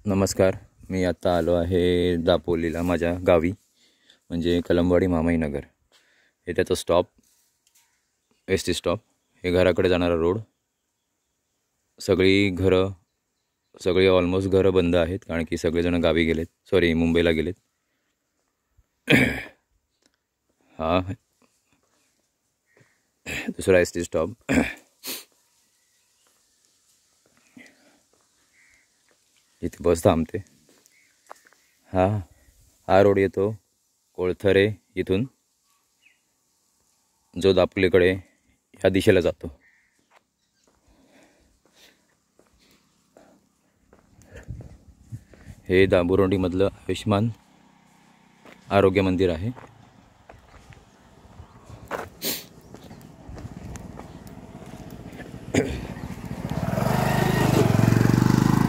नमस्कार. मी आता आलो आहे दापोलीला, माझ्या गावी, म्हणजे कलमवाडी मामाईनगर. हे त्याचं स्टॉप, एस टी स्टॉप. हे घराकडे जाणारा रोड. सगळी ऑलमोस्ट घरं बंद आहेत, कारण की सगळेजण गावी गेलेत, सॉरी मुंबईला गेलेत. हा दुसरा एस टी स्टॉप. इथे बस थांबते. हा रोड येतो कोळथरे इथून, जो दापोलीकडे ह्या दिशेला जातो. हे दाबुर्डीमधलं आयुष्मान आरोग्य मंदिर आहे.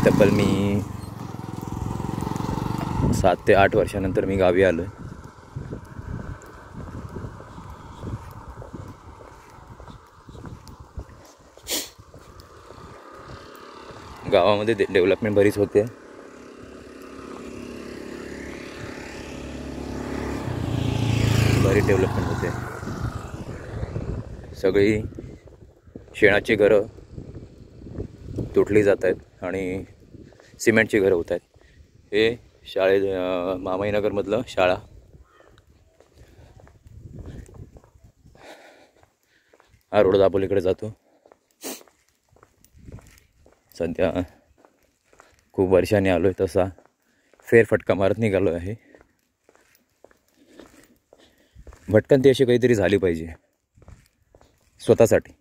तब्बल मी 7 ते 8 वर्षानंतर मी गावी आलो आहे. गावामध्ये डेव्हलपमेंट बरीच होते. बरीच डेव्हलपमेंट होते. सगळी शेणाची घरं तुटली जात आहेत आणि सिमेंटची घरं होत आहेत. हे मामाईनगरमधलं शाळा. हा रोड दापोलीकडे जातो. सध्या खूप वर्षांनी आलो आहे, तसा फेरफटका मारत निघालो आहे. भटकंती अशी काहीतरी झाली पाहिजे स्वतःसाठी.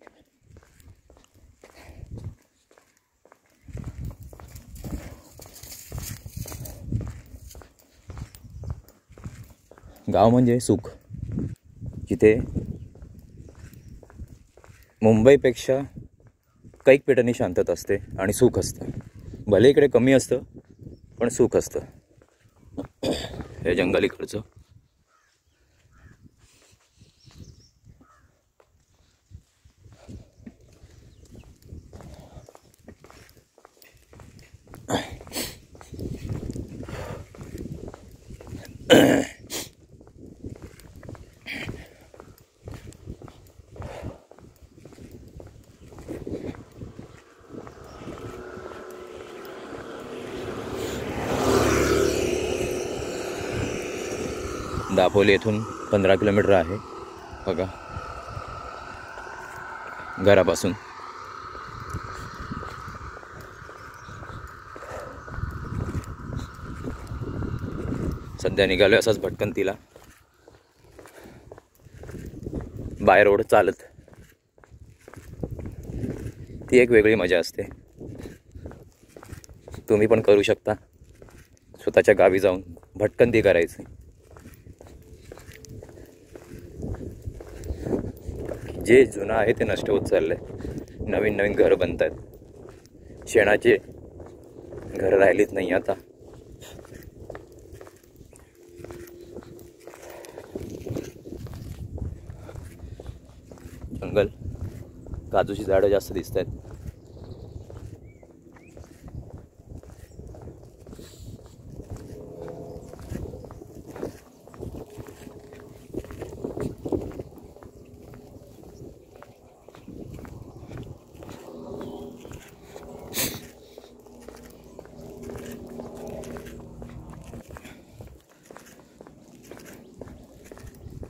गाव म्हणजे सुख, जिथे मुंबईपेक्षा कैक पेटांनी शांतता असते आणि सुख असतं. भले इकडे कमी असतं, पण सुख असतं. हे जंगलीकडचं. दापोली येथून 15 किलोमीटर आहे बघा, घरापासून. सध्या निघालोय असाच भटकंतीला, बाय रोड चालत. ती एक वेगळी मजा असते. तुम्ही पण करू शकता. स्वतःच्या गावी जाऊन भटकंती करायची. जे जुनं आहे ते नष्ट होत चाललंय. नवीन नवीन घरं बनत आहेत. शेणाचे घरं राहिलीच नाही आता. जंगल, काजूची झाडं जास्त दिसत आहेत.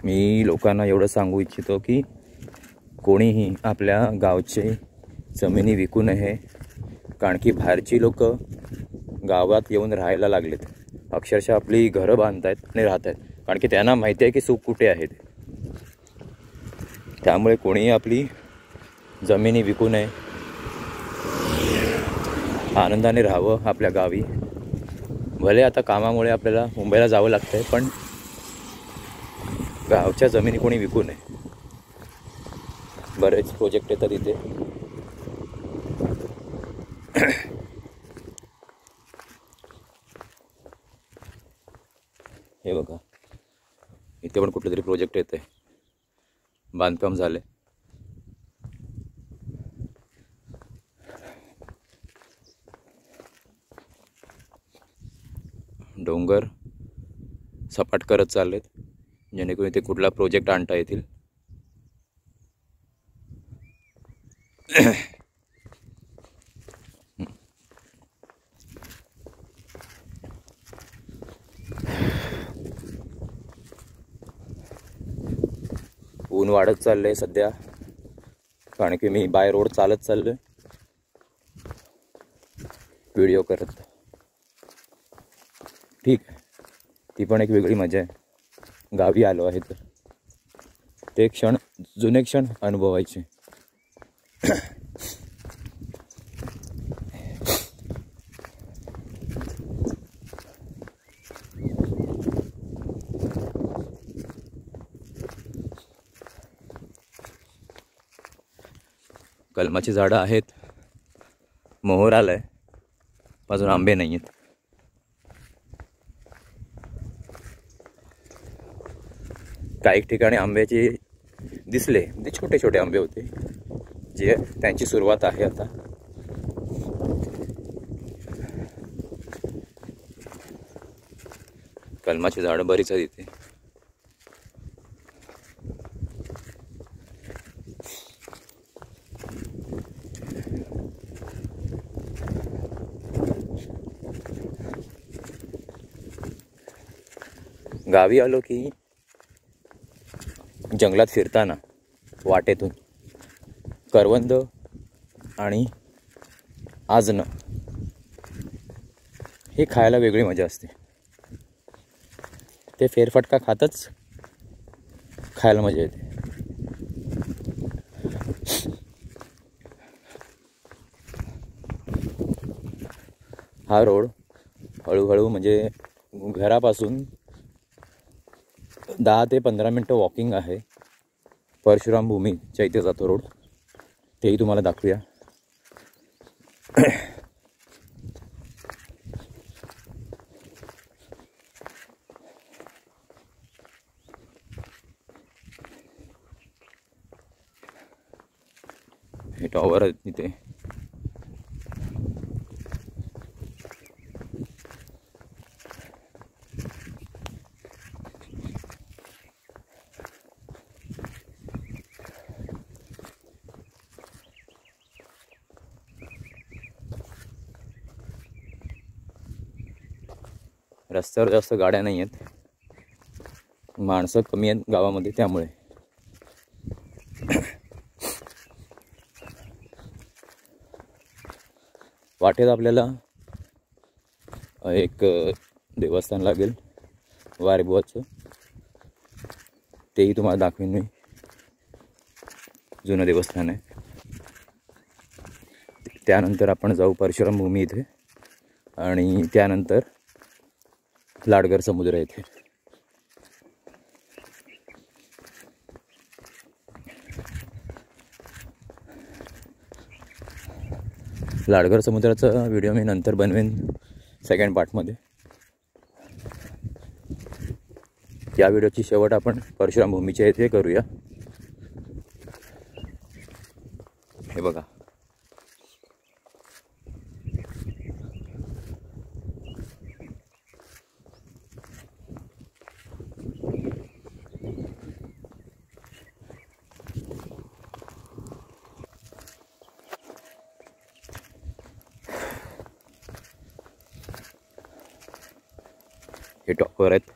मी लोकांना एवढं सांगू इच्छितो की कोणीही आपल्या गावचे जमिनी विकू नये, कारण की बाहेरची लोक गावात येऊन राहायला लागलेत. अक्षरशः आपली घरं बांधत आहेत आणि राहत आहेत, कारण की त्यांना माहिती आहे की सुख कुठे आहे. त्यामुळे कोणीही आपली जमिनी विकू नये. आनंदाने राहावं आपल्या गावी. भले आता कामामुळे आपल्याला मुंबईला जावं लागतंय, पण गावच्या जमिनी कोणी विकू नये. बरेच प्रोजेक्ट येतात इथे. हे बघा, इथे पण कुठले तरी प्रोजेक्ट येते, बांधकाम झाले. डोंगर सपाट करत चाललेत, जेणेकरून इथे कुठला प्रोजेक्ट आणता येतील. ऊन वाढत चाललंय सध्या, कारण की मी बाय रोड चालत चाललोय व्हिडिओ करत. ठीक आहे, ती पण एक वेगळी मजा आहे. गावी आलो आहे तर ते क्षण, जुने क्षण अनुभवायचे. कलमाची झाडं आहेत, मोहर आलाय, अजून आंबे नाही आहेत. काही ठिकाणी आंब्याचे दिसले, ते छोटे छोटे आंबे होते, जे त्यांची सुरुवात आहे आता. कलमाची झाडं बरीच आहेत इथे. गावी आलो की जंगलात फिरताना वाटेतून करवंद आणि आजनं हे खायला वेगळी मजा असते. ते फेरफटका खातच खायला मजा येते. हा रोड हळूहळू म्हणजे घरापासून 10 ते 15 मिनटं वॉकिंग आहे. परशुराम भूमीच्या इथे जातो रोड, तेही तुम्हाला दाखवूया. हे टॉवर आहे तिथे. रस्त्यावर जास्त गाड्या नाही आहेत, माणसं कमी आहेत गावामध्ये, त्यामुळे वाटेत आपल्याला एक देवस्थान लागेल वारेबुवाचं, तेही तुम्हाला दाखवेन मी. जुनं देवस्थान आहे. त्यानंतर आपण जाऊ परशुराम भूमी इथे, आणि त्यानंतर लाडगर समुद्र येथे. लाडगर समुद्राचा व्हिडिओ मी नंतर बनवेन सेकंड पार्टमध्ये. या व्हिडिओची शेवट आपण परशुराम भूमीच्या येथे करूया. हे बघा, हे टॉपर आहेत.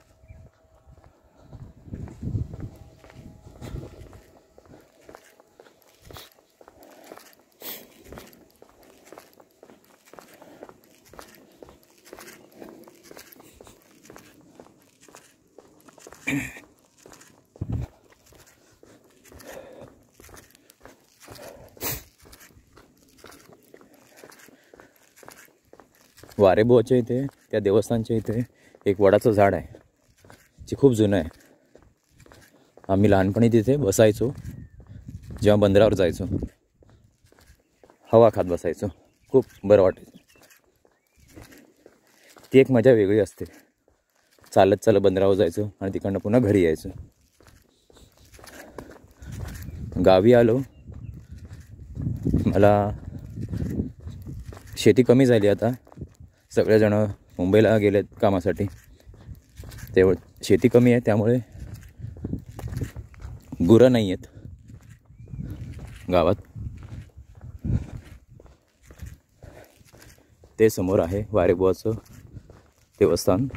वारेबुवाच्या इथे, त्या देवस्थानच्या इथे एक वडाचं झाड आहे, जे खूप जुनं आहे. आम्ही लहानपणी तिथे बसायचो, जेव्हा बंदरावर जायचो, हवा खात बसायचो, खूप बरं वाटायचं. ती एक मजा वेगळी असते. चालत चालत बंदरावर जायचो आणि तिकडनं पुन्हा घरी यायचो. गावी आलो, मला शेती कमी झाली आता, सगळेजण मुंबईला गेलेत कामासाठी. तेवढं शेती कमी आहे त्यामुळे गुरं नाही आहेत गावात. ते समोर आहे वारेबुवाचं देवस्थान.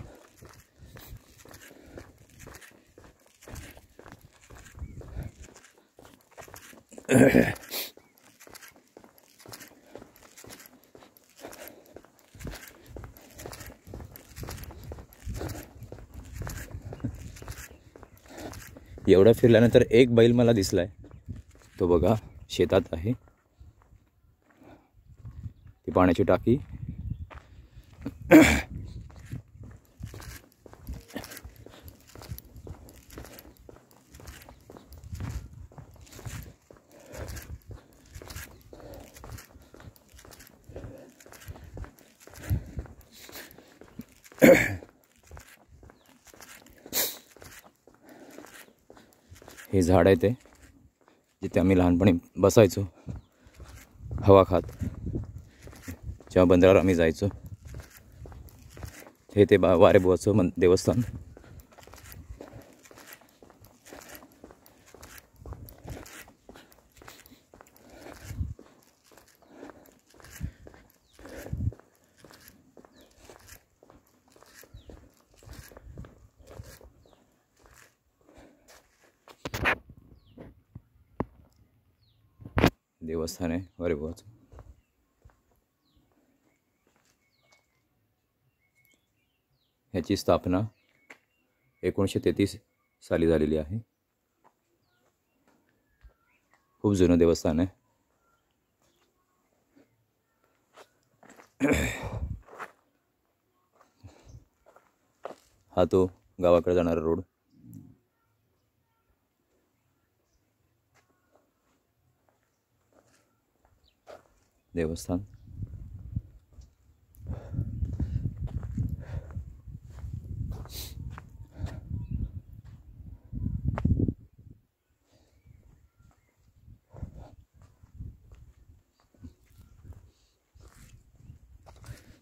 एवढं फिरल्यानंतर एक बैल मला दिसलाय, तो बघा शेतात आहे. ती पाण्याची टाकी. हे झाड आहे ते जिथे आम्ही लहानपणी बसायचो हवा खात, जेव्हा बंदरावर आम्ही जायचो. हे ते वारेबुवाचं देवस्थान. देवस्थान आहे वारेबुवाचं. ह्याची स्थापना 1933 साली झालेली आहे. खूप जुनं देवस्थान आहे. हा तो गावाकडे जाणारा रोड. देवस्थान.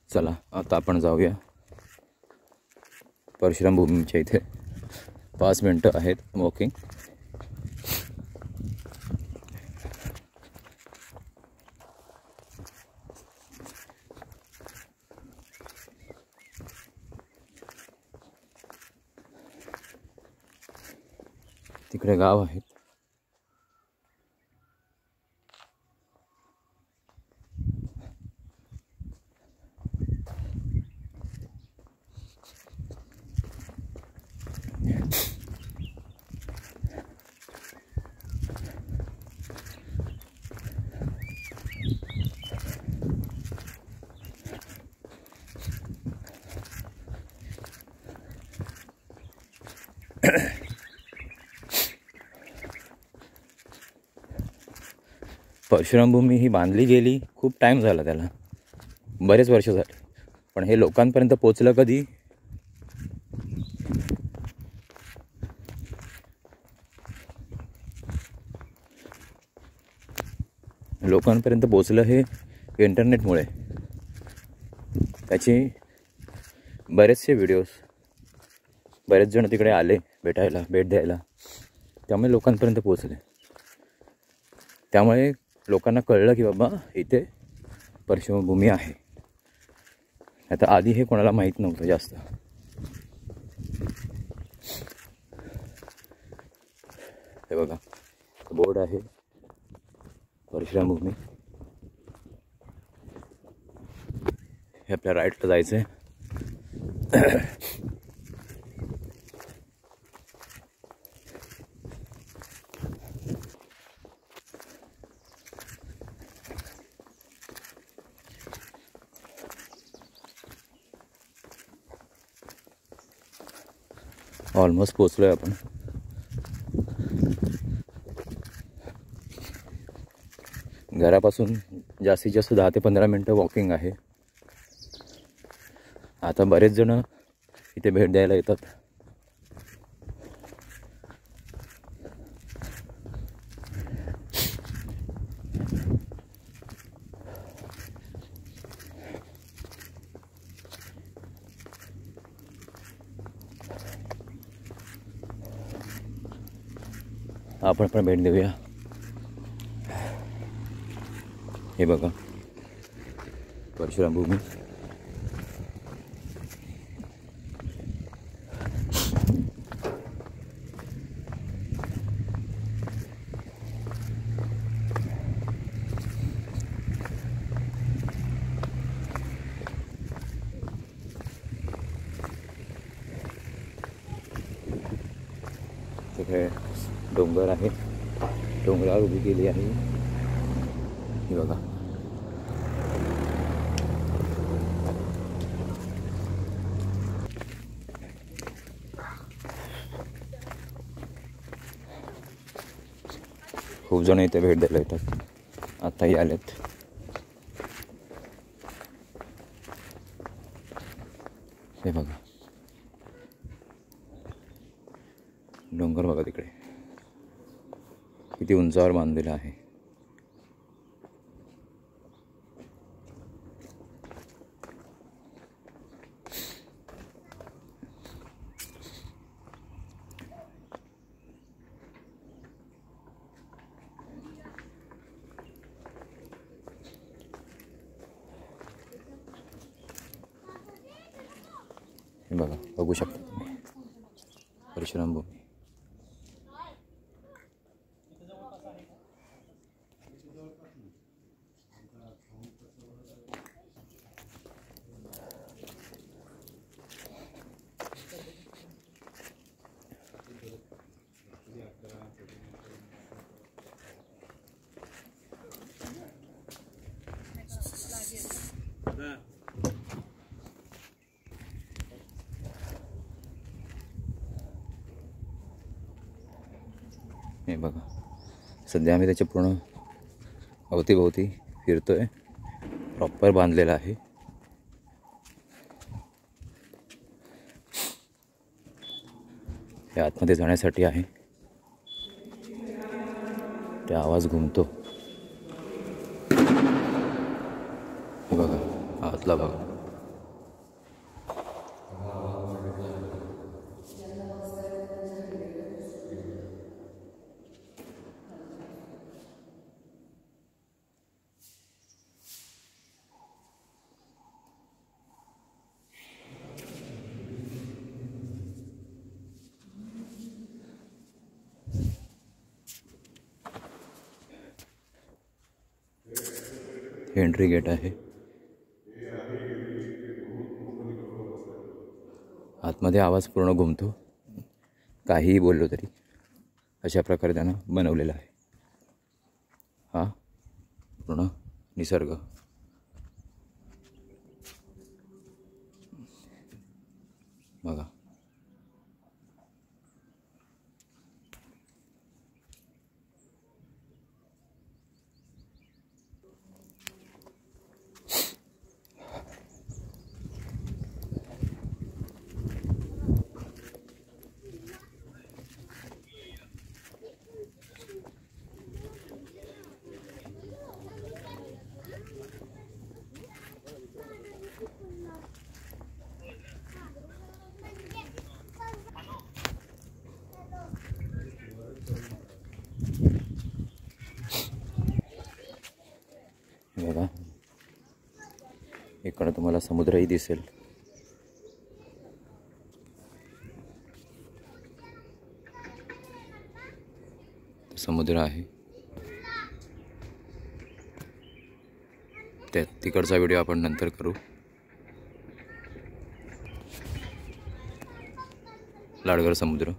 चला आता आपण जाऊया परशुराम भूमीच्या इथे. 5 मिनटं आहेत वॉकिंग. तिकडे गाव आहेत. परशुराम भूमी ही बांधली गेली, खूप टाईम झाला त्याला, बरेच वर्ष झाले. पण हे लोकांपर्यंत पोचलं कधी? लोकांपर्यंत पोचलं हे इंटरनेटमुळे. त्याचे बरेचसे व्हिडिओज, बरेच जण तिकडे आले भेट द्यायला, त्यामुळे लोकांपर्यंत पोचले. त्यामुळे लोकांना कळलं की बाबा इथे परशुराम भूमी आहे. आता आधी हे कोणाला माहीत नव्हतं जास्त. हे बघा बोर्ड आहे परशुराम भूमी. हे आपल्या राईटला जायचं आहे. ऑलमोस्ट पोचलोय आपण. घरापासून जास्तीत जास्त 10 ते 15 मिनटं वॉकिंग आहे. आता बरेच जण इथे भेट द्यायला येतात. आपण पण भेट देऊया. हे बघा परशुराम भूमी. तिथे डोंगर आहे, डोंगरावर उभी केली आहे. हे बघा खूप जण इथे भेट द्यायला येतात, आताही आलेत. हे बघा डोंगर बघा तिकडे किती उंचावर बांधलेलं आहे. हे बघा बघू शकता तुम्ही परशुराम भूमी. हे बघा सध्या आम्ही त्याच्या पूर्ण अवतीभोवती फिरतोय. प्रॉपर बांधलेला आहे. हे आतमध्ये जाण्यासाठी आहे. ते आवाज घुमतो. हे बघा आतला भाग. एंट्री गेट आहे. आतमध्ये आवाज पूर्ण घुमतो, काहीही बोललो तरी. अशा प्रकारे त्यानं बनवलेलं आहे. हा पूर्ण निसर्ग. बघा बघा इकडं तुम्हाला समुद्रही दिसेल. समुद्र आहे. त्या तिकडचा व्हिडिओ आपण नंतर करू. लाडघर समुद्र.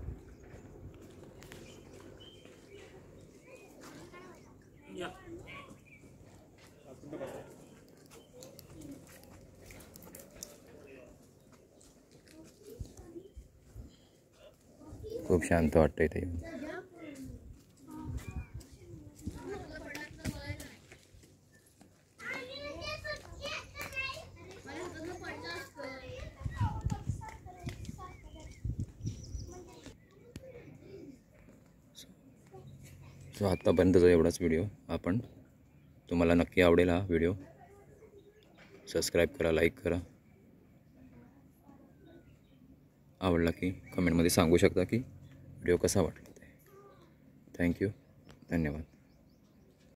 खूप शांत वाटतं इथे. सो आत्तापर्यंतचा एवढाच व्हिडिओ. तुम्हाला नक्की आवडेल हा व्हिडिओ. सबस्क्राईब करा, लाईक करा. आवडला की कमेंटमध्ये सांगू शकता की व्हिडिओ कसा वाटला ते. थँक्यू. धन्यवाद.